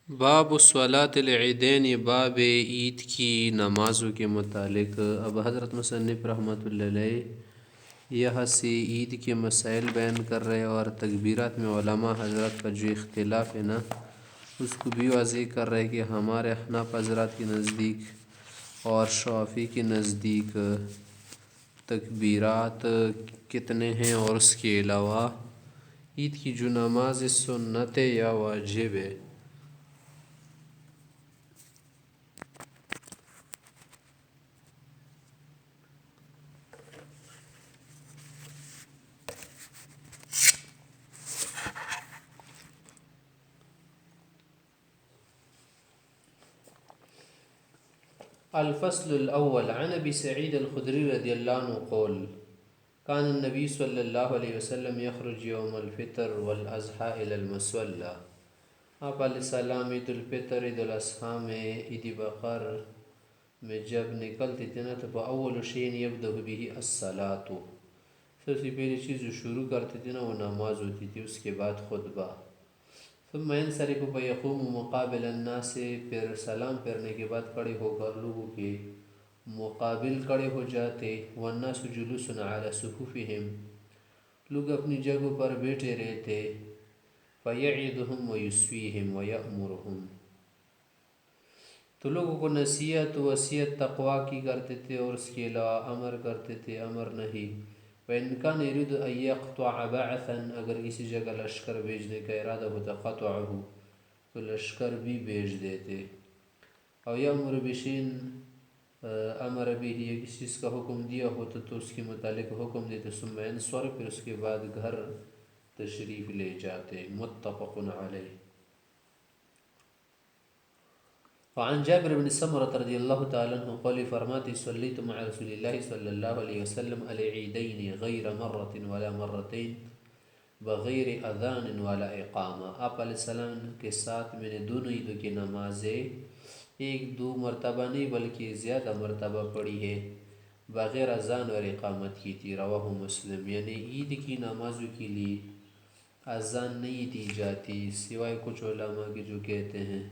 باب الصلاۃ العیدین، باب عید کی نمازوں کے متعلق۔ اب حضرت مصنف رحمۃ اللہ علیہ یہاں سے عید کے مسائل بیان کر رہے اور تکبیرات میں علماء حضرات کا جو اختلاف ہے نا اس کو بھی واضح کر رہے کہ ہمارے احناف حضرات کے نزدیک اور شافعی کے نزدیک تکبیرات کتنے ہیں، اور اس کے علاوہ عید کی جو نماز سنت یا واجب ہے۔ الفصل الاول عن ابی سعید الخدری رضی اللہ عنہ قول کان النبی صلی اللہ علیہ وسلم یخرج یوم الفطر والاضحیٰ الی المصلی۔ آپ علیہ السلام عید الفطر، عید الاضحیٰ میں، عید بقر میں جب نکلتے تھے نا تو اول شیء یبدأ به الصلاۃ، سب سے پہلی چیز جو شروع کرتے تھے نا وہ نماز ہوتی تھی، اس کے بعد خطبہ۔ ثم ينصرف فيقوم مقابل الناس، پھر سلام پھیرنے کے بعد کھڑے ہو کر لوگوں کے مقابل کھڑے ہو جاتے۔ والناس جلوس على صفوفهم، لوگ اپنی جگہوں پر بیٹھے رہتے۔ فيعظهم ويسويهم ويأمرهم، تو لوگوں کو نصیحت وصیت تقویٰ کی کرتے تھے اور اس کے علاوہ امر کرتے تھے، امر نہیں۔ وَإِنْ كَانَ يُرِيدُ أَنْ يَقْطَعَ بَعْثًا، اگر کسی جگہ لشکر بھیجنے کا ارادہ ہوتا قطعه، تو لشکر بھی بھیج دیتے۔ او یأمر بشیء امر به، یا کسی چیز کا حکم دیا ہوتا تو اس کے متعلق حکم دیتے۔ ثم ينصرف، پھر اس کے بعد گھر تشریف لے جاتے۔ متفق علیہ۔ وعن جابر بن سمرة رضی اللہ تعالیٰ عنہ قال، فرماتے صلیت مع رسول اللہ صلی اللہ علیہ وسلم العیدین غیر مرۃ ولا مرتین بغیر اذان ولا اقامہ۔ آپ علیہ السلام کے ساتھ میں نے دونوں عیدوں کی نمازیں ایک دو مرتبہ نہیں بلکہ زیادہ مرتبہ پڑھی ہے، بغیر اذان اور اقامت کی تھی۔ رواہ مسلم، یعنی عید کی نمازوں کے لیے اذان نہیں دی جاتی سوائے کچھ علماء کے جو کہتے ہیں۔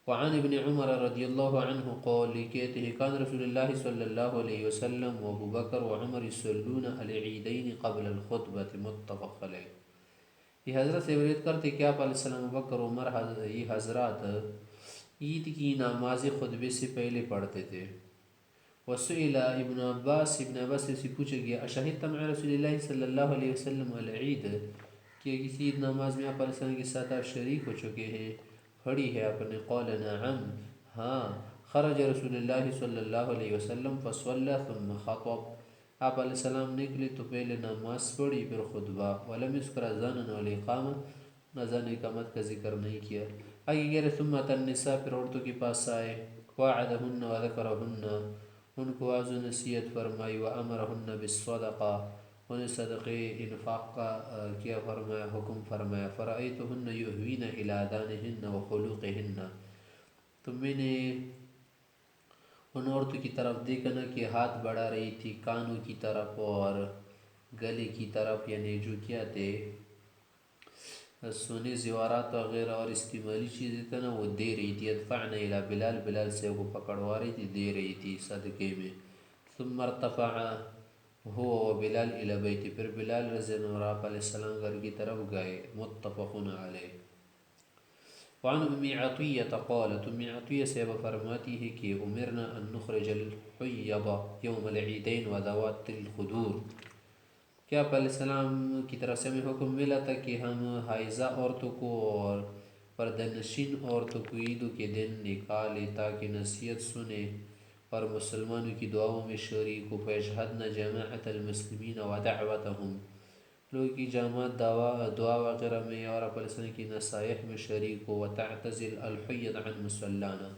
وعن ابن عمر رضی اللہ عنہ قول، کہتے ہیں کان رسول اللہ صلی اللہ علیہ وسلم و ابو بکر و عمر یصلون العیدین قبل الخطبۃ۔ متفق علیہ۔ یہ حضرت سے روایت کرتے کہ آپ علیہ السلام، ابو بکر، عمر، یہ حضرات عید کی نماز خطبے سے پہلے پڑھتے تھے۔ وسئل ابن عباس سے پوچھا گیا اشہدت مع رسول اللہ صلی اللہ علیہ وسلم العید، کہ کسی عید نماز میں آپ علیہ السلام کے ساتھ آپ شریک ہو چکے ہیں، پڑھی ہے آپ نے؟ قال نعم، ہاں۔ خرج رسول اللہ صلی اللہ علیہ وسلم فصلی ثم خطب، آپ علیہ السلام نکلے تو پہلے نماز پڑھی پھر خطبہ۔ ولم یذکر اذانا ولا اقامہ، اذان اقامت کا ذکر نہیں کیا۔ آگے کہہ رہے ثم اتى النساء، پھر عورتوں کے پاس آئے۔ وعدہن وذکرہن، ان کو واعظ و نصیحت فرمائی۔ وامرہن بالصدقہ، انہیں صدقے انفاق کا کیا فرمایا، حکم فرمایا۔ فرأیتہن یہوین الی اذانہن وخلوقہن، تو میں نے ان عورتوں کی طرف دیکھا نا کہ ہاتھ بڑھا رہی تھی کانوں کی طرف اور گلے کی طرف، یعنی جو کیا تھے سونے زیورات وغیرہ اور استعمالی چیزیں تھا نا وہ دے رہی تھی۔ ادفعن الی بلال، بلال سے وہ پکڑوا رہی تھی، دے رہی تھی صدقے میں۔ ثم ارتفع ہو و بلال الی بیتی، پھر بلال رضی اللہ عنہ آپ علیہ السلام گھر کی طرف گئے۔ متفق علیہ۔ وعن ام عطیہ قالت، ام عطیہ سے فرماتی ہے کہ امرنا ان نخرج الحیض یوم العیدین وذوات الخدور، کہ آپ علیہ السلام کی طرف سے ہمیں حکم ملا تھا کہ ہم حائضہ عورتوں کو اور پردہ نشین عورتوں کو عیدوں کے دن نکالے تاکہ نصیحت سنیں اور مسلمانوں کی دعاؤں میں شریک ہو۔ فیشہدن جماعت المسلمین ودعوتہم، لوگوں کی جماعت دعا وغیرہ میں اور آپ علیہ السلام کی نصائح میں شریک ہو۔ وتعتزل الحیض عن مصلانا،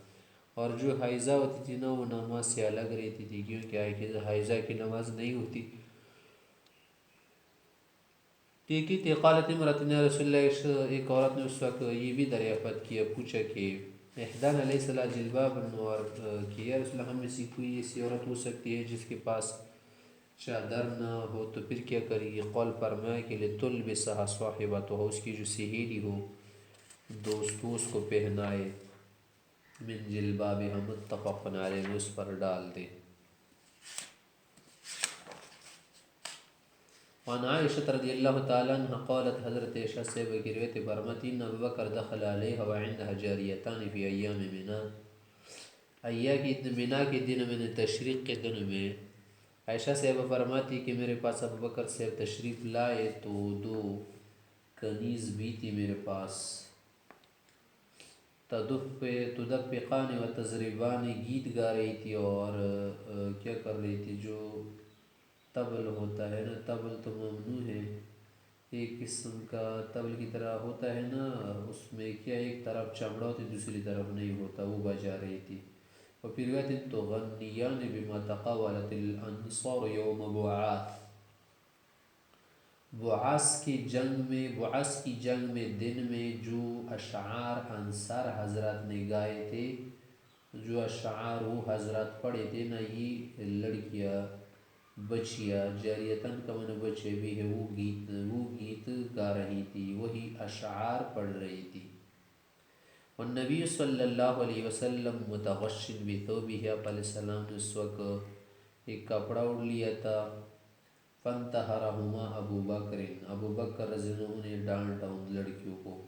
اور جو حائضہ ہوتی تھی نا وہ نماز سے الگ رہتی تھی، کیونکہ حائضہ کی نماز نہیں ہوتی۔ دیکھی تھی قالت امرأۃ یا رسول اللہ، ایک عورت نے اس وقت یہ بھی دریافت کیا، پوچھا کہ احدانا لیس لها جلباب، اور کہ یا رسول اللہ ہم میں سے کوئی ایسی عورت ہو سکتی ہے جس کے پاس چادر نہ ہو تو پھر کیا کرے گی؟ قول فرمایا کہ لتلبسها صاحبتها، اس کی جو سہیلی ہو دوستوں اس کو پہنائے، من جلبابہا متفق علیہ، اس پر ڈال دے۔ وعن عائشہ رضی اللہ تعالیٰ عنہ قالت، حضرت عائشہ سے روایت فرماتی ان ابو بکر دخل علیہ وعندها جاریتان فی ایام منا، منا کے دن میں، تشریق کے دن میں، عائشہ سے فرماتی کہ میرے پاس ابو بکر سے تشریف لائے تو دو کنیز بھی تھی میرے پاس، تدفقان و تضربان، گیت گا رہی تھی اور کیا کر رہی تھی، جو طبل ہوتا ہے نا، طبل تو ممنوع ہے، ایک قسم کا طبل کی طرح ہوتا ہے نا، اس میں کیا ایک طرف چمڑا ہوتی دوسری طرف نہیں ہوتا، وہ بجا رہی تھی۔ اور پھر روایت تغنیان بما تقاولت الانصار یوم بعاث، بعاث کی جنگ میں دن میں جو اشعار انصار حضرات نے گائے تھے، جو اشعار وہ حضرات پڑھے تھے نا، یہ لڑکیاں بچیاں، جاریتن کا من بچے بھی ہے، وہ گیت گا رہی تھی، وہی اشعار پڑھ رہی تھی۔ والنبی صلی اللہ علیہ وسلم متغشن بثوبہ، آپ علیہ السلام نے اس وقت ایک کپڑا اڑ لیا تھا، فانتہرہما ابو بکر رضی اللہ عنہ نے ڈانٹا ان لڑکیوں کو،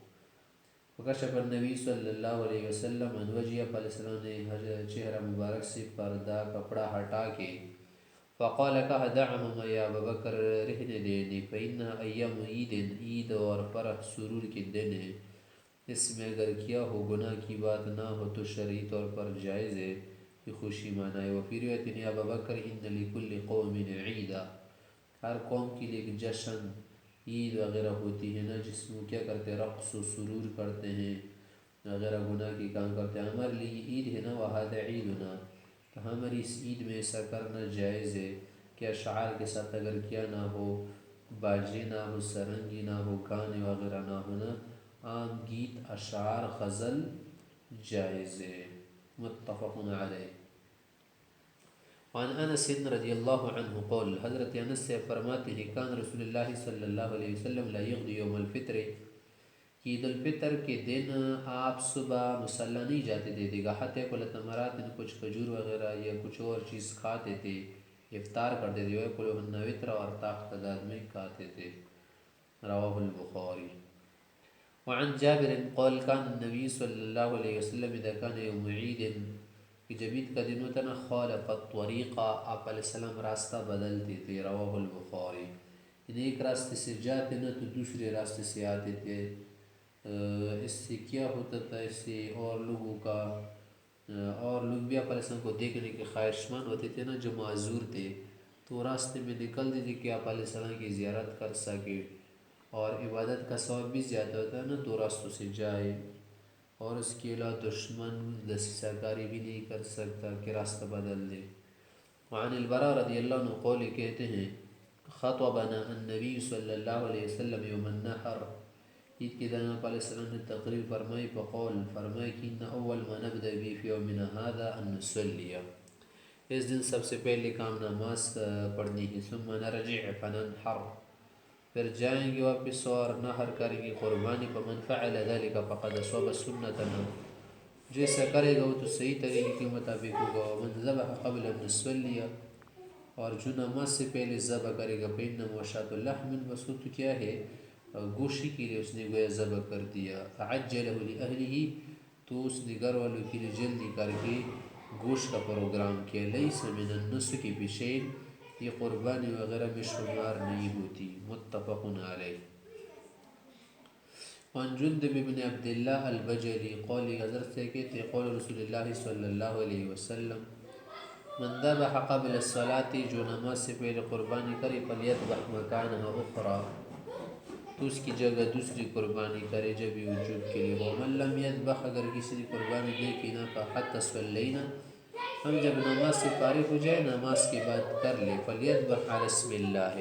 وکشف النبی صلی اللہ علیہ وسلم عن وجہہ، آپ علیہ السلام نے چہرہ مبارک سے پردہ کپڑا ہٹا کے، فقال کہا دعہما یا ابو بکر، رہنے دینے، فإنها ایام عید اور فرح سرور کے دن ہے، اس میں اگر کیا ہو گناہ کی بات نہ ہو تو شرعی طور پر جائز ہے کہ خوشی منائے۔ وفی روایت یا ابو بکر ان لکل قوم عیدا، ہر قوم کے لیے ایک جشن، عید وغیرہ ہوتی ہے نا، جس میں کیا کرتے ہیں، رقص و سرور کرتے ہیں وغیرہ، گناہ کی کام کرتے ہیں۔ ہمارے لیے عید ہے نا، وہذا عیدنا، تو ہماری اس عید میں ایسا کرنا جائز ہے کہ اشعار کے ساتھ اگر کیا نہ ہو، باجے نہ ہو، سرنگی نہ ہو، گانے وغیرہ نہ ہونا، عام گیت، اشعار، غزل جائز ہے، متفق علیہ۔ وعن انس رضی اللہ عنہ قول، حضرت انس سے فرماتے ہیں کان رسول اللہ صلی اللہ علیہ وسلم لا یغدی یوم الفطر، عید الفطر کے دن آپ صبح مصلی نہیں جاتے تھے، دیگاہت کلتمرات، کچھ کھجور وغیرہ یا کچھ اور چیز کھاتے تھے، افطار کرتے تھے، وَيَأْكُلُهُنَّ وِتْرًا، اور طاق تعداد میں کھاتے تھے، رواہ البخاری۔ وعن جابر قال كان النبی صلی اللہ علیہ وسلم اذا كان يوم عید، کہ جب عید کا دن ہوتا نا، خالف الطریقہ، آپ علیہ السلام راستہ بدلتے تھے، رواہ البخاری، یعنی ایک راستے سے جاتے نا تو دوسرے راستے سے آتے تھے، اس سے کیا ہوتا تھا، اس سے اور لوگوں کا، اور لوگ بھی آپ علیہ السلام کو دیکھنے کے خواہشمند ہوتے تھے نا، جو معذور تھے، تو راستے میں نکلتے تھے کہ آپ علیہ السلام کی زیارت کر سکے، اور عبادت کا ثواب بھی زیادہ ہوتا ہے نا، دو راستوں سے جائے، اور اس کے علاوہ دشمن دسیسہ کاری بھی نہیں کر سکتا کہ راستہ بدل دے۔ وعن البراء رضی اللہ عنہ قول، کہتے ہیں خطبنا النبی صلی اللہ علیہ وسلم یوم النحر، عید کے دن آپ علیہ السلام نے تقریر فرمائی، فقول، فرمائی کہ ان اول ما نبدأ به في یومنا هذا ان نصلی، اس دن سب سے پہلے کام نماز پڑھنی ہے، ثم نرجع فننحر، پھر جائیں گے واپس اور نحر کریں گے، قربانی، فمن فعل ذلك فقد اصاب سنتنا، جو ایسا کرے گا وہ تو صحیح طریقے کے مطابق ہوگا، ومن ذبح قبل ان نصلی، اور جو نماز سے پہلے ذبح کرے گا، فإنما شاة اللحم، بس وہ تو کیا ہے، گوشت کے لیے اس نے گویا ذبح کر دیا، فعجلہ لأہلہ، تو اس نے گھر والوں کے لیے جلدی کر کے گوشت کا پروگرام کیا، لیس من النسک بشیء، یہ قربانی وغیرہ میں شمار نہیں ہوتی، متفق علیہ۔ وعن جندب بن عبداللہ البجلی قول، حضرت سے کہتے قول رسول اللہ صلی اللہ علیہ وسلم من ذبح قبل الصلاة، جو نماز سے پہلے قربانی کرے، فلیذبح مکانها اخرى، تو اس کی جگہ دوسری قربانی کرے جب وجوب کے لیے، ومن لم يذبح، اگر کسی نے قربانی نہیں کی نا، فحتى صلینا، ہم جب نماز سے فارغ ہو جائے نماز کے بعد کر لے، فلیذبح علی اسم اللہ،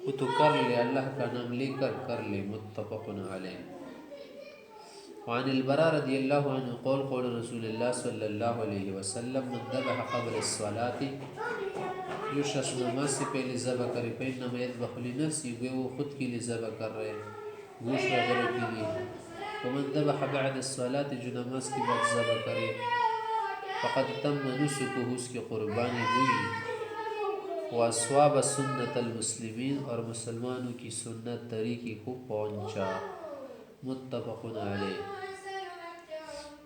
وہ تو کر لے اللہ کا نام لے کر لے، متفق علیہ۔ وعن البراء رضی اللہ عنہ قول، قول رسول اللہ صلی اللہ علیہ وسلم من ذبح قبل الصلاة، جو شخص نماز سے پہلے ذبح کرے، فإنما يذبح لنفسه، وہ خود کے لیے ذبح کر رہے، گوشت وغیرہ کے لیے، ومن ذبح بعد الصلاة جو نماز کی بعد ذبح کرے فقد تم نسکہ اس کی قربانی ہوئی واسواب سنت المسلمین اور مسلمانوں کی سنت طریقے کو پہنچا متفق علیہ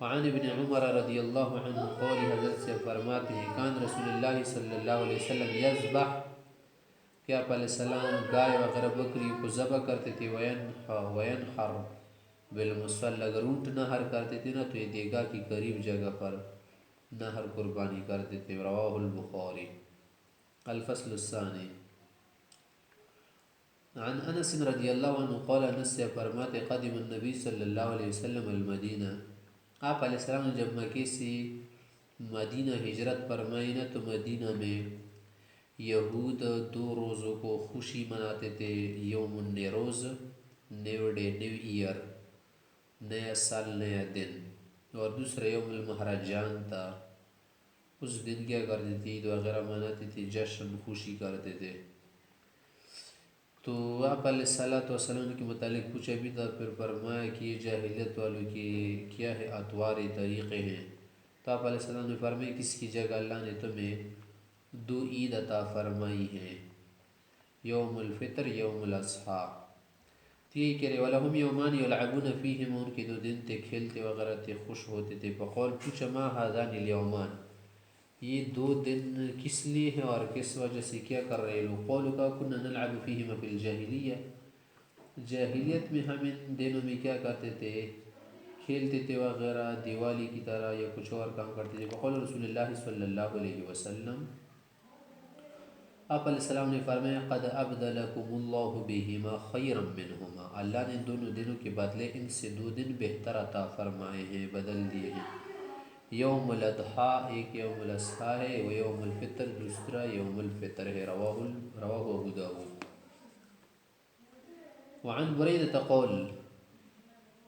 وعن ابن عمر رضی اللہ عنہ قول حضرت سے فرماتے ہیں کان رسول اللہ صلی اللہ علیہ وسلم یذبح کہ آپ علیہ السلام گائے وغیرہ بکری کو ذبح کرتے تھے وینحر بالمصلی اگر اونٹ نہر کرتے تھے نا تو یہ دیگا کی قریب جگہ پر نہر قربانی کرتے تھے رواہ البخاری الفصل الثانی عن انس رضی اللہ عنہ قال انس سے فرماتے قدم النبی صلی اللہ علیہ وسلم المدینہ آپ علیہ السلام نے جب مکے سے مدینہ ہجرت فرمائی نا تو مدینہ میں یہود 2 روزوں کو خوشی مناتے تھے یوم النیروز نیو ڈے نیو ایئر نیا سال نیا دن اور دوسرا یوم المہرجان تھا اس دن کیا کرتے تھے عید وغیرہ مناتے تھے جشن خوشی کرتے تھے تو آپ علیہ الصلوۃ والسلام کے متعلق پوچھا بھی تھا پھر فرمایا کہ یہ جاہلیت والوں کی کیا ہے اطوار طریقے ہیں تو آپ علیہ السلام نے فرمایا کس کی جگہ اللہ نے تمہیں 2 عید عطا فرمائی ہیں یوم الفطر یوم الاضحیٰ تو یہی کہہ رہے وَلَهُمْ يَوْمَانِ يَلْعَبُونَ فِيهِمَا ان کے 2 دن تھے کھیلتے وغیرہ تھے خوش ہوتے تھے فقال پوچھا ما هذان اليومان یہ 2 دن کس لیے ہیں اور کس وجہ سے کیا کر رہے لوگ قولوا کا كنا نلعب فيهما في الجاہلیہ جاہلیت میں ہم ان دنوں میں کیا کرتے تھے کھیلتے تھے وغیرہ دیوالی کی طرح یا کچھ اور کام کرتے تھے وقال رسول اللہ صلی اللہ علیہ وسلم آپ علیہ السلام نے فرمایا قد ابدلکم اللہ بہما خیرا منہما اللہ نے دونوں دنوں کے بدلے ان سے 2 دن بہتر عطا فرمائے ہیں بدل دیے ہیں یوم الاضحیٰ ایک یوم الاضحیٰ ہے و یوم الفطر دوسرا یوم الفطر ہے رواہ ابو داود وعن بریدہ قول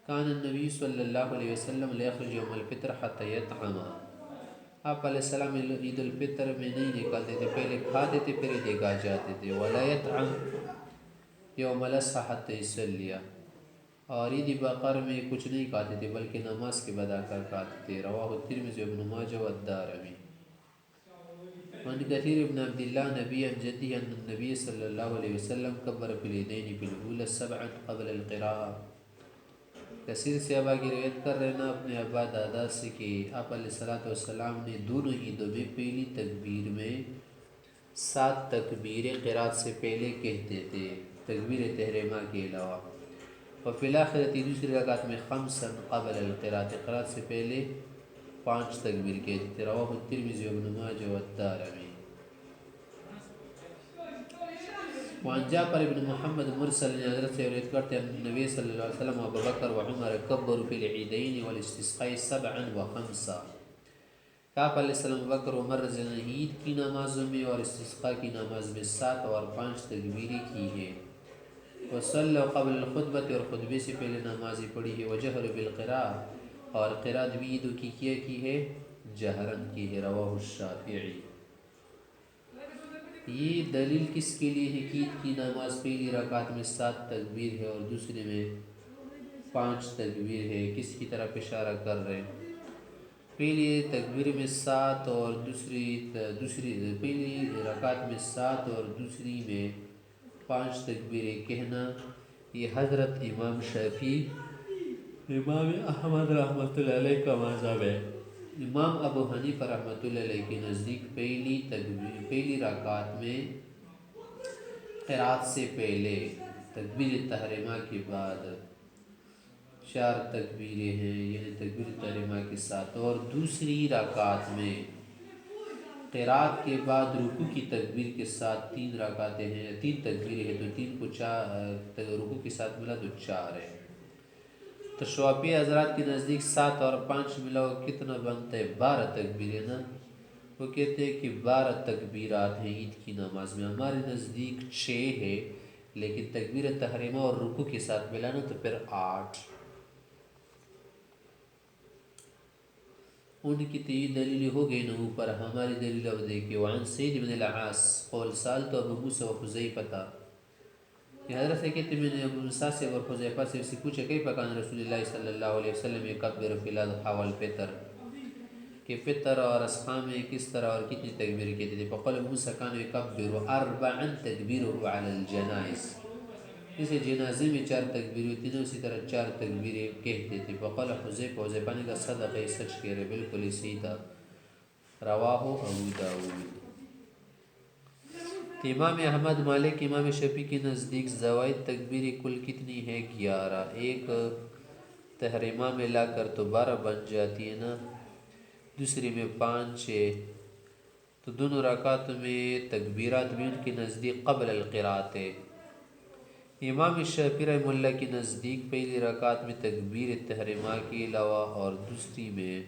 کان النبی صلی اللہ علیہ وسلم لیخرج یوم الفطر حتی یطعما آپ علیہ السلام عید الفطر میں نہیں نکلتے تھے پہلے کھاتے تھے پھر دیگا جاتے تھے ولا یطعم یوم الاضحیٰ حتی یصلی اور عید بقر میں کچھ نہیں کھاتے تھے بلکہ نماز کے بعد آ کر کھاتے تھے رواہ الترمذی ابن ماجہ والدارمی وعن کثیر ابن عبداللہ نبی عن جدہ ان النبی صلی اللہ علیہ وسلم کبر فی العیدین فی الاولی 7 قبل القراءہ کثیر سے ابا کی روایت کر رہے نا اپنے ابا دادا سے کہ آپ علیہ الصلوۃ والسلام نے دونوں عیدوں میں پہلی تکبیر میں 7 تکبیر قرات سے پہلے کہتے تھے تکبیر تحریمہ کے علاوہ اور فی الآخرۃ دوسری رکعت میں 5 قبل القراءۃ قرات سے پہلے 5 تکبیر کہتے تھے رواہ الترمذی وابن ماجہ والدارمی وعن جعفر بن محمد مرسل نے حضرت سے روایت کرتے ہیں نبی صلی اللہ علیہ وسلم و ابوبکر و عمر کبروا فی العیدین والاستسقاء 7 و 5 کہ آپ علیہ السلام بکر عمر رضی اللہ عنہ عید کی نمازوں میں اور استسقاء کی نماز میں 7 اور 5 تکبیریں کی ہیں وصلوا قبل الخطبۃ اور خطبے سے پہلے نمازیں پڑھی ہے وجہروا بالقراءۃ اور قرات بھی عیدوں کی کیا کی ہے جہرن کی ہے رواہ الشافعی یہ دلیل کس کے لیے ہے کہ عید کی نماز پہلی رکعت میں 7 تکبیر ہے اور دوسرے میں 5 تکبیر ہے کس کی طرف اشارہ کر رہے ہیں پہلی تکبیر میں 7 اور دوسری پہلی رکعت میں 7 اور دوسری میں 5 تکبیریں کہنا یہ حضرت امام شافعی امام احمد رحمۃ اللہ علیہ کا مذہب ہے امام ابو حنیفہ رحمۃ اللہ علیہ کے نزدیک پہلی رکعت میں قرات سے پہلے تکبیر تحریمہ کے بعد 4 تکبیریں ہیں یعنی تکبیر تحریمہ کے ساتھ اور دوسری رکعت میں قرات کے بعد رکوع کی تکبیر کے ساتھ 3 رکعتیں ہیں 3 تکبیریں ہیں تو 3 کو 4 رکوع کے ساتھ ملا تو 4 ہے تو شافعی حضرات کے نزدیک 7 اور 5 ملا وہ کتنا بنتا ہے 12 تکبیریں نا وہ کہتے ہیں کہ 12 تکبیرات ہیں عید کی نماز میں ہمارے نزدیک 6 ہے لیکن تکبیر تحریمہ اور رکوع کے ساتھ ملا نا تو پھر 8 ان کی تو یہ دلیل ہو گئی نا اوپر ہماری دلیل اب دیکھیں وعن سید بن العاص قول سالت ابو موسیٰ و حذیفہ حضرت سے کہتے میں نے ابو موسیٰ سے اور حذیفہ سے پوچھا کیف کان رسول اللہ صلی اللہ علیہ وسلم یکبر فی الاضحیٰ والفطر، کہ فطر اور اضحیٰ میں کس طرح اور کتنی تکبیر کہتے تھے؟ فقال ابو موسیٰ کان یکبر اربعا تکبیرہ علی الجنائز، جسے جنازے میں 4 تکبیر ہوتی ہیں اسی طرح 4 تکبیریں کہتے تھے۔ فقال حذیفہ نے کہا صدق، سچ کہہ رہے، بالکل ہی صحیح تھا۔ رواہ ابو داؤد۔ امام احمد، مالک، امام شفیع کے نزدیک زوائد تکبیر کل کتنی ہے؟ 11۔ ایک تحریمہ میں لا کر تو 12 بن جاتی ہے نا، دوسری میں 5 ہے، تو دونوں رکعت میں تکبیرات بھی ان کے نزدیک قبل القراءت ہے۔ امام شافعی رحمہ اللہ کے نزدیک پہلی رکعت میں تکبیر تحریمہ کے علاوہ اور دوسری میں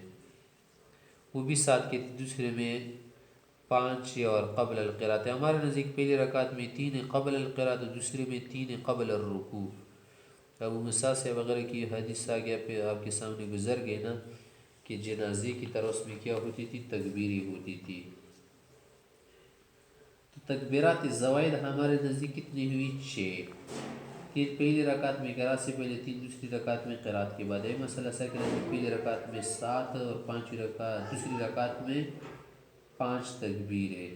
وہ بھی ساتھ کے، دوسرے میں 5 اور قبل القراءت۔ ہمارے نزدیک پہلی رکعت میں 3 قبل القراءت، دوسرے میں 3 قبل الرکوع۔ ابو موسیٰ سے وغیرہ کی حدیث آگے پہ آپ کے سامنے گزر گئے نا، کہ جنازے کی طرح اس میں کیا ہوتی تھی؟ تکبیری ہوتی تھی۔ تو تکبیرات زوائد ہمارے نزدیک کتنی ہوئی؟ 6۔ 3 پہلی رکعت میں قرات سے پہلے، 3 دوسری رکعت میں قرات کے بعد۔ یہ مسئلہ سر پہلی رکعت میں 7 اور پانچویں رکعت، دوسری رکعت میں 5 تکبیر ہے۔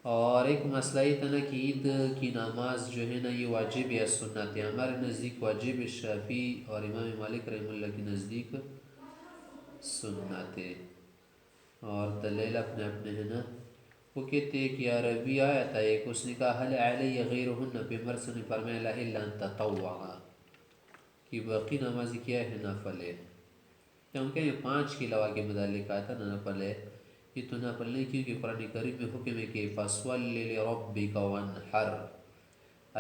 اور ایک مسئلہ یہ تھا نا کہ عید کی نماز جو ہے نا یہ واجب یا سنت ہے؟ ہمارے نزدیک واجب، شافعی اور امام مالک رحمہ اللہ کے نزدیک سنت ہے۔ اور دلیل اپنے اپنے ہے نا، وہ کہتے ہیں کہ عربی آیا تھا ایک، اس نے کہا حل علی غیرہن، پیغمبر صلی اللہ علیہ وسلم نے فرمایا لا الا ان تطوعا، کہ باقی نماز کیا ہے؟ نفل ہے۔ کیونکہ یہ 5 کے علاوہ کے متعلق آیا تھا نا، نفل ہے، یہ تو نفل نہیں، کیونکہ قرآن کریم میں حکم ہے کہ فَصْوَلِّ لِرَبِّكَ وَانْحَرْ،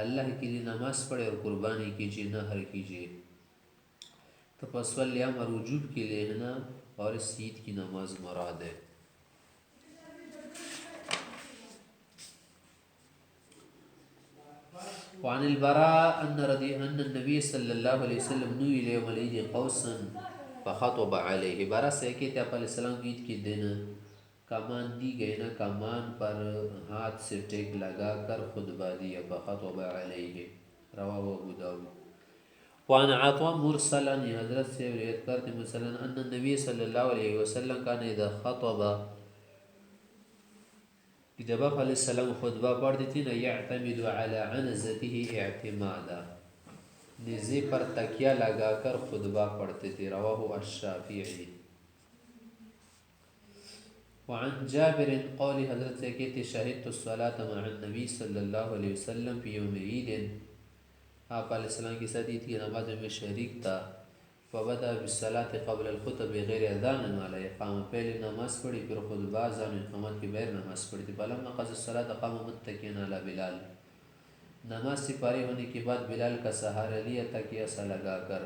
اللہ کے لیے نماز پڑھے اور قربانی کیجیے، نحر کیجیے۔ تو فَصْوَلِّ امر وجوب کے لیے ہے نا، اور اس عید کی نماز مراد ہے۔ وعن البراء ان النبی صلی اللہ علیہ وسلم نوی لیوم العید قوسا فخطب علیہ، براء سے کہتے آپ علیہ السلام عید کے دن کمان دی گئی نا، کمان پر ہاتھ سے ٹیک لگا کر خطبہ دیا، فخطب علیہ، رواہ ابو داؤد۔ وعن عطاء مرسلا، حضرت سے روایت کرتے مرسلا ان النبی صلی اللہ علیہ وسلم کان اذا خطب، جب آپ علیہ السلام خطبہ پڑھتی تھی نا، یعتمد علی عنزته اعتمادا، نیزے پر تکیہ لگا کر خطبہ پڑھتے تھے، رواہ الشافعی۔ وعن جابر قول، حضرت سے کہتے شہدت الصلاة مع النبی صلی اللہ علیہ وسلم فی یوم عید، آپ علیہ السلام کی ساتھ عید کی نماز میں شریک تھا، فبدأ بالصلاة قبل الخطب بغیر اذان ولا اقامہ، پہلے نماز پڑھی پھر خطبہ اذان و اقامت کے بغیر نماز پڑھی تھی۔ فلما قضى الصلاة قام متکئا علی بلال، نماز سے فارغ ہونے کے بعد بلال کا سہارا لیا تکیہ سا لگا کر،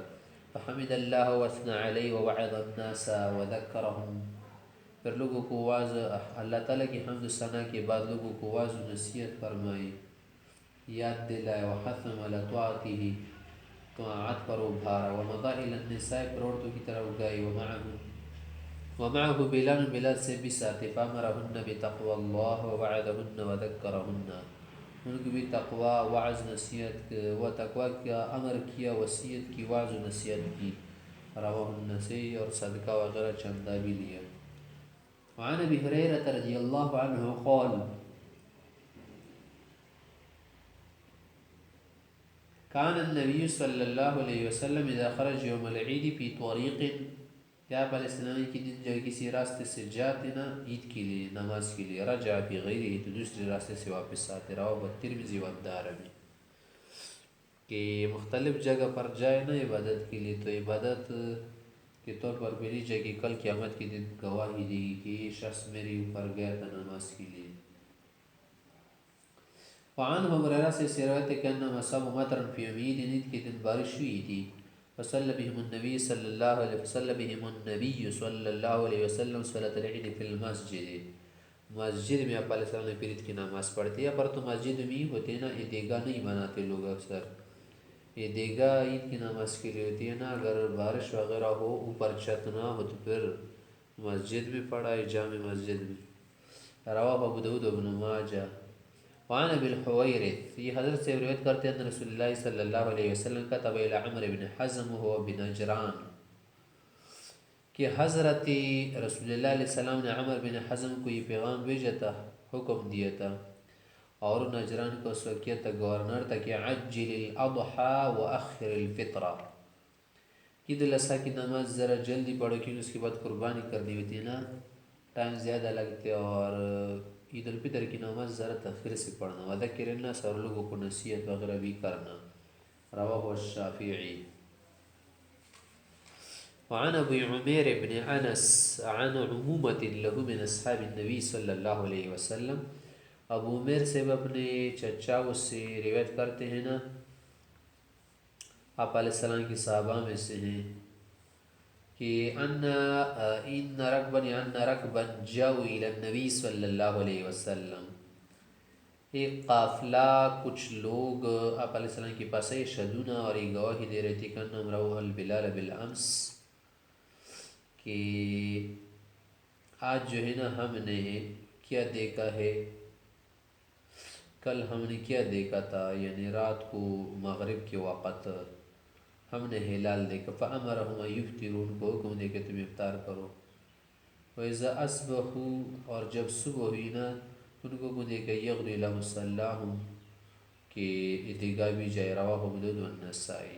فحمد اللہ واثنى علیہ ووعظ الناس وذکرهم، پھر لوگوں کو واعظ، اللہ تعالیٰ کی حمد و ثنا کے بعد لوگوں کو واعظ و نصیحت فرمائی، یاد دلائے، وحثم علی طاعته، طاعت پر ابھارا، ومضى الى النساء، پر عورتوں کی طرف گئی، ومعه بلال، بلال سے بھی ساتھ، فامرهن بتقوى اللہ ووعدهن وذکرهن، ان کو بھی تقوی، وعظ، نصیحت و تقوی کا امر کیا، وصیت کی، وعظ و نصیحت کی، رواہ النسائی، اور صدقہ وغیرہ چندہ بھی لیا۔ وعن ابی ہریرہ رضی اللہ عنہ قال کان النبی صلی اللہ علیہ وسلم اذا خرج یوم العید فی طریق، کہ آپ علیہ السلام کی دن جب کسی راستے سے جاتے نا عید کے لیے، نماز کے لیے، رجع فی غیرہ، تو دوسرے راستے سے واپس آتے، رواہ الترمذی والدارمی، کہ مختلف جگہ پر جائے نا عبادت کے لیے، تو عبادت کے طور پر میری جگہ کل قیامت کے دن گواہی دے گی کہ یہ شخص میرے اوپر گیا تھا نماز کے لیے۔ وعن ابو ہریرہ سے روایت ہے کہ انما اصاب مطرا فی یوم عید، عید کے دن بارش ہوئی تھی، فصلی بهم النبی صلی اللہ علیہ وسلم، بهم النبی صلی اللہ علیہ وسلم صلاۃ العید فی المسجد، مسجد میں آپ علیہ السلام نے پھر عید کی نماز پڑھتی ہے، پر تو مسجد میں ہی ہوتے نا، عیدگاہ نہیں بناتے لوگ اکثر، عیدگاہ عید کی نماز کے لیے ہوتی ہے نا، اگر بارش وغیرہ ہو، اوپر چھت نہ ہو تو پھر مسجد میں پڑھائے، جامع مسجد میں۔ رواہ ابو داود و ابن ماجہ. وعن ابی الحویرث، یہ حضرت سے روایت کرتے ہیں ان رسول اللہ صلی اللہ علیہ وسلم کتب الی عمرو بن حزم وهو بنجران، کہ حضرت رسول اللہ علیہ السلام نے عمر بن حزم کو یہ پیغام بھیجا تھا، حکم دیا تھا، اور نجران کو اس وقت کیا تھا، گورنر تھا، کہ عجل الاضحى واخر الفطرہ، عید الاضحیٰ کی نماز ذرا جلدی پڑھو کیونکہ اس کے بعد قربانی کرنی ہوتی ہے نا، ٹائم زیادہ لگتے، اور عید الفطر کی نماز ذرا تاخیر سے پڑھنا، وذکر الناس، اور لوگوں کو نصیحت وغیرہ بھی کرنا. رواہ الشافعی. وعن ابی عمیر بن انس عن عمومة له من اصحاب النبی صلی اللہ علیہ وسلم، ابو عمیر سے اپنے چچاؤں سے روایت کرتے ہیں نا، آپ علیہ السلام کی صحابہ میں سے ہیں، کہ ان رکبا جاؤ الی النبی صلی اللہ علیہ وسلم، ایک قافلہ کچھ لوگ آپ علیہ السلام کے پاس شدونا، اور ایک گواہی دے رہے تھے کہ انہم رأوا البلال بالامس، کہ آج جو ہے نا ہم نے کیا دیکھا ہے، کل ہم نے کیا دیکھا تھا، یعنی رات کو مغرب کے وقت ہم نے ہلال دیکھا. فَأَمَرَهُمْ أَن يُفْطِرُوا، ان کو حکم دے کہ تم افطار کرو. وَإِذَا أَصْبَحُوا، اور جب صبح ہوئی نا ان کو حکم دے کہ يَغْدُوا إِلَىٰ مُصَلَّاهُمْ، کہ عیدگاہ بھی جائے. رواہ ابو داؤد والنسائی.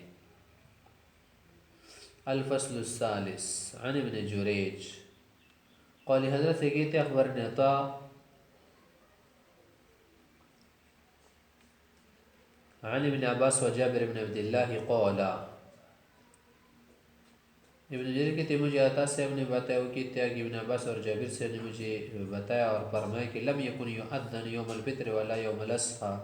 الفصل الثالث. عن ابن جریج قال، حضرت سے کہتے اخبرنا عطا عن ابن عباس و جابر بن عبد اللہ قال، ابن جریر کہتے مجھے عطا صاحب نے بتایا، وہ کہتے ہیں کہ ابن عباس اور جابر سے نے مجھے بتایا اور فرمایا کہ لم یکن یؤذن یوم الفطر ولا یوم الاضحیٰ،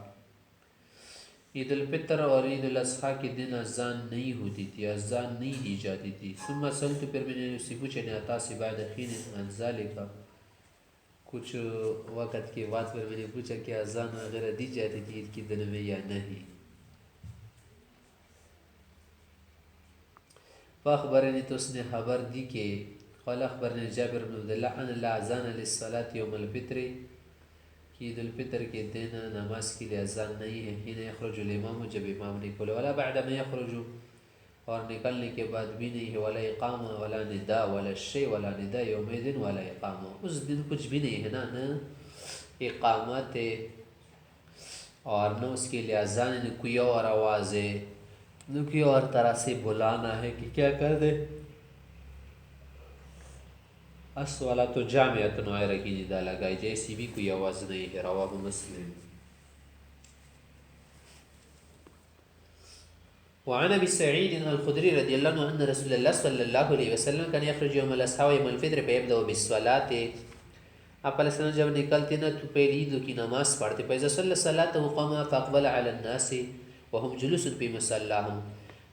عید الفطر اور عید الاضحیٰ کے دن اذان نہیں ہوتی تھی، اذان نہیں دی جاتی تھی. ثم سألت، پھر میں نے اس سے پوچھا نے عطا سے بعد حین عن ذلک، کچھ وقت کے بعد پھر میں نے پوچھا کہ اذان وغیرہ دی جاتی تھی عید کے دن میں یا نہیں. فاخبرنی، تو اس نے خبر دی کہ قال اخبرنی جابر بن عبد اللہ ان لا اذان للصلاة یوم الفطر، کہ عید الفطر کے دن نماز کے لیے اذان نہیں ہے. حين یخرج الامام، جب امام نکلے، ولا بعد ما یخرج، اور نکلنے کے بعد بھی نہیں ہے، ولا اقامہ ولا نداء ولا شیء، ولا نداء یومئذ ولا اقامہ، اس دن کچھ بھی نہیں ہے نا، نہ اقامت ہے اور نہ اس کے لیے اذان، نہ کوئی اور آواز ہے، نہ کوئی اور طرح سے بلانا ہے کہ کیا کر دے. الصلاۃ جامعۃ غیر کی ندا لگائی، جیسی بھی کوئی آواز نہیں ہے. رواہ مسلم. وعن ابی سعید الخدری رضی اللہ عنہ ان رسول اللہ صلی اللہ علیہ وسلم کان یخرج یوم الاضحیٰ و یوم الفطر فیبدأ بالصلاۃ، آپ علیہ السلام جب نکلتے نا تو پہلی عید کی نماز پڑھتے. فاذا صلی الصلاۃ قام فاقبل علی الناس وهم جلوس فی مصلاهم،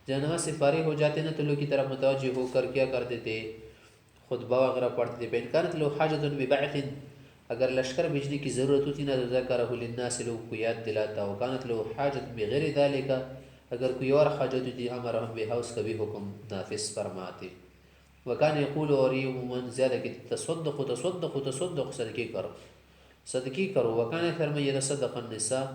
جب نماز سے فارغ ہو جاتے نا تو لوگ کی طرف متوجہ ہو کر کیا کرتے تھے، خطبہ وغیرہ پڑھتے تھے. فإن كانت له حاجة ببعث، اگر لشکر بھیجنے کی ضرورت ہوتی نا تو ذکرہ للناس، لوگوں کو یاد دلاتا. وكانت له حاجة بغیر ذلك، اگر کوئی اور حاجت ہوتی امرهم بها، اس کا بھی حکم نافذ فرماتے. وكان يقول، اور یہ عموماً زیادہ کہ تصدق تصدق تصدق، صدقے کرو صدقے کرو. وكان اکثر من يتصدق النساء،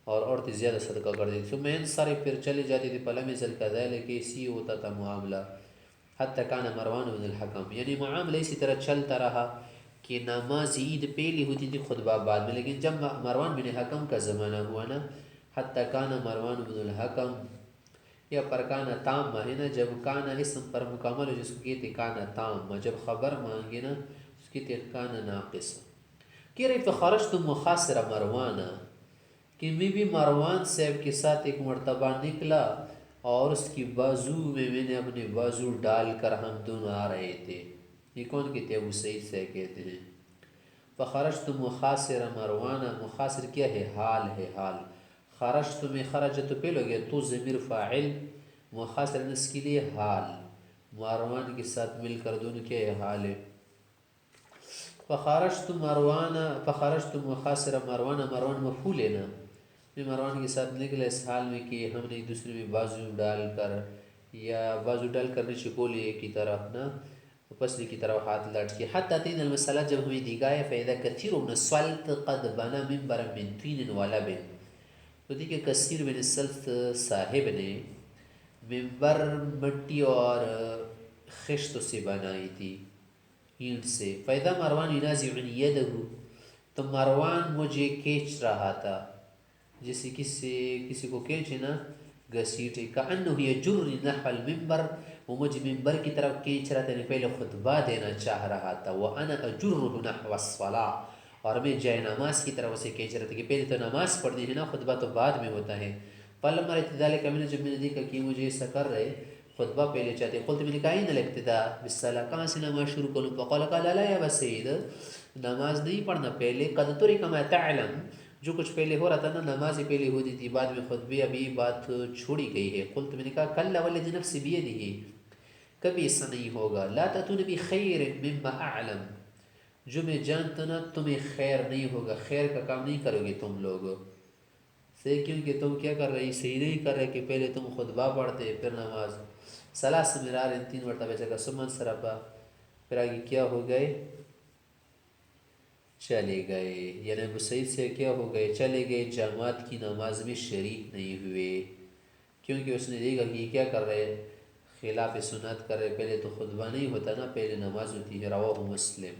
اور عورتیں زیادہ صدقہ کر دیتی. ثم ينصرف، پھر چلے جاتی تھی. فلم يزل كذلك، اسی ہوتا تھا معاملہ. حتی کان مروان بن الحکم، یعنی معاملہ اسی طرح چلتا رہا کہ نماز عید پہلی ہوتی تھی، خطبہ بعد میں. لیکن جب مروان بن حکم کا زمانہ ہوا نا، حتی کان مروان بن الحکم، یا پر کانا تام ہے نا، جب کانا اسم پر مکمل ہو جس کو کہتے کانا تام، جب خبر مانگے نا اس کی کہتے کانا ناقص. کہ رہی فخرجت مخاصر مروانا، کہ میں بھی مروان صاحب کے ساتھ ایک مرتبہ نکلا، اور اس کی بازو میں نے اپنے بازو ڈال کر ہم دونوں آ رہے تھے. یہ کون کہتے ہیں؟ ابو سعید سے کہتے ہیں. فخرجت مخاصر مروانا، مخاصر کیا ہے؟ حال ہے، حال. خرجت میں خرج تو پہلے ہو گیا، تو ضمیر فاعل، مخاصر اس کے لیے حال، مروان کے ساتھ مل کر دونوں کیا ہے؟ حال ہے. فخرجت مروان، فخرجت مخاصر مروان، مروان مفعول ہے نا، میں مروان کے ساتھ نکلا اس حال میں کہ ہم نے ایک دوسرے میں بازو ڈال کر، یا بازو ڈال کر نیچے بولے ایک کی طرف نا، پسلی کی طرف ہاتھ لٹکے حتی تین المسئلہ جب ہمیں دیگائے فیدہ کثیر من السلط قد بنا منبر من طین ولب، تو دیکھیں کثیر من السلط صاحب نے منبر مٹی اور خشت سے بنائی تھی، اینٹ سے. فیدہ مروان ینازع یدہ، تو مروان مجھے کھینچ رہا تھا، جیسے کسی کو کھینچے نا گھسیٹے. کأنہ یجرنی نحو المنبر، وہ مجھے ممبر کی طرف کھینچ رہا تھا، یعنی پہلے خطبہ دینا چاہ رہا تھا. وأنا أجره نحو الصلاة، اور میں جائے نماز کی طرف اسے کھینچ رہا تھا کہ پہلے تو نماز پڑھنی ہے نا، خطبہ تو بعد میں ہوتا ہے. فلما رأيت ذلك، جب میں نے دیکھا کہ مجھے ایسا کر رہے، خطبہ پہلے چاہتے، قلت میں نے کہا این الاقتداء بالصلاة، کہاں سے نماز شروع کروں؟ فقال لا یا ابا سعید، نماز نہیں پڑھنا پہلے، قد ترک ما تعلم، جو کچھ پہلے ہو رہا تھا نا، نماز ہی پہلے ہوتی تھی، بعد میں خطبے، ابھی بات چھوڑی گئی ہے. قلت میں نے کہا کلا والذی نفسی بیدہ، کبھی ایسا نہیں ہوگا. لا تأتون بخیر مما اعلم، جو میں جانتا نا تمہیں خیر نہیں ہوگا، خیر کا کام نہیں کرو گے تم لوگ سے، کیونکہ تم کیا کر رہے، صحیح نہیں کر رہے کہ پہلے تم خطبہ پڑھتے پھر نماز. ثلاث مرار، ان تین مرتبہ جگہ سمن سرپا، پھر آگے کیا ہو گئے، چلے گئے. یعنی ابو سعید سے کیا ہو گئے، چلے گئے، جماعت کی نماز میں شریک نہیں ہوئے، کیونکہ اس نے دیکھا کہ یہ کیا کر رہے، خلاف سنت کر رہے، پہلے تو خطبہ نہیں ہوتا نا، پہلے نماز ہوتی ہے. رواہ مسلم.